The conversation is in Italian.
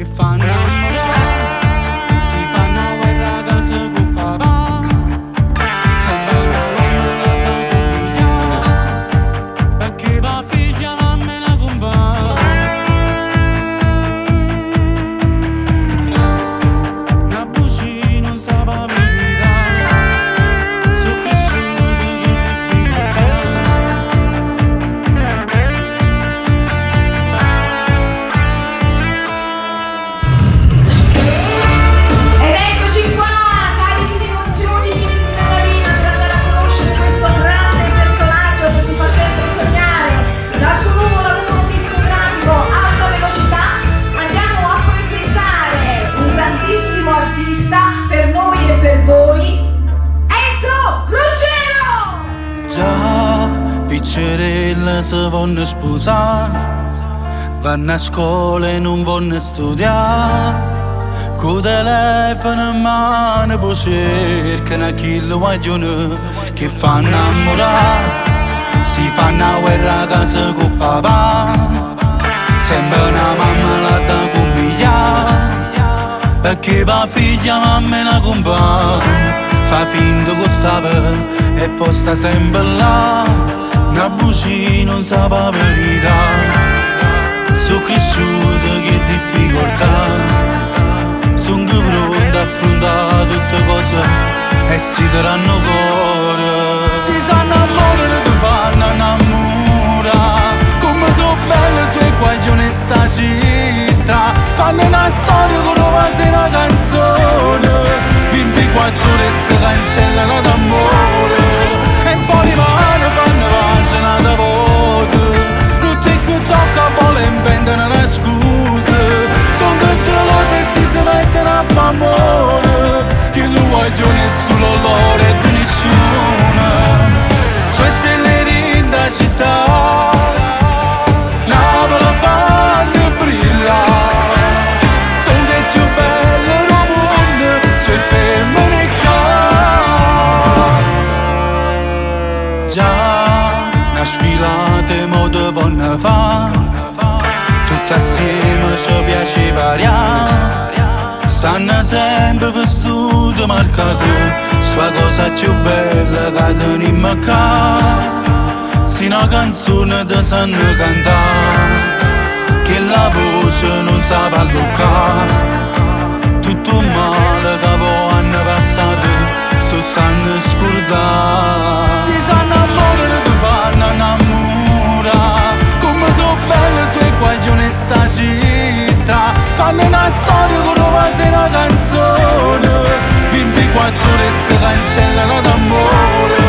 che fanno innamorare, si fanno a guerra a casa con papà. Sembra una mamma da consigliare, perché la figlia mamma la compagna. Una bucina non sa la verità, sono cresciuto in difficoltà. Ed eccoci qua, carichi di emozioni, pieni di adrenalina, per andare a conoscere questo grande personaggio che ci fa sempre sognare. Dal suo nuovo lavoro discografico Alta Velocità andiamo a presentare un grandissimo artista per noi e per voi, Enzo Ruggero! Già, piccerella si vanno sposare, vanno a scuola e non vanno studiare. Con telefono in mano poi cercano aquello guaglione che fanno innamorare. Si fanno a guerra a casa con papà, sembra una mamma là da consigliare, perché la figlia mamma la compagna. Fa finta che sape e poi sta sempre là. Una bucina non sa la verità, sono cresciuto che difficoltà. Sono pronto a affrontare tutte cose e si daranno cuore. Si sanno amore che fanno innamorare, come sono belle sue guaglione sta città. Fanno una storia con una sera canzone, 24 ore si cancellano d'amore. E poi le mani fanno pace nata voto, non ti che tocca vuole inventare una scusa. Sono gelose e si mettono a fare amore, che lo vogliono è solo loro e di nessuno. Sue stelle da città, Napoli fanno brillare. Sono le più belle del mondo, sue femmine chiare. Già, una sfilata modo buona fa, tutti assieme ci piace variare. Stanno sempre vestiti marcati, sua cosa più bella che teniamo qua. Se una canzone ti sanno cantare, che la voce non sa parlucare. Tutto male che poi hanno passato, so sanno scordare. Si sanno amore che fanno innamorare, come sono belle sue guaglione sta città. Fanno una storia con una sera canzone, 24 ore si cancellano d'amore.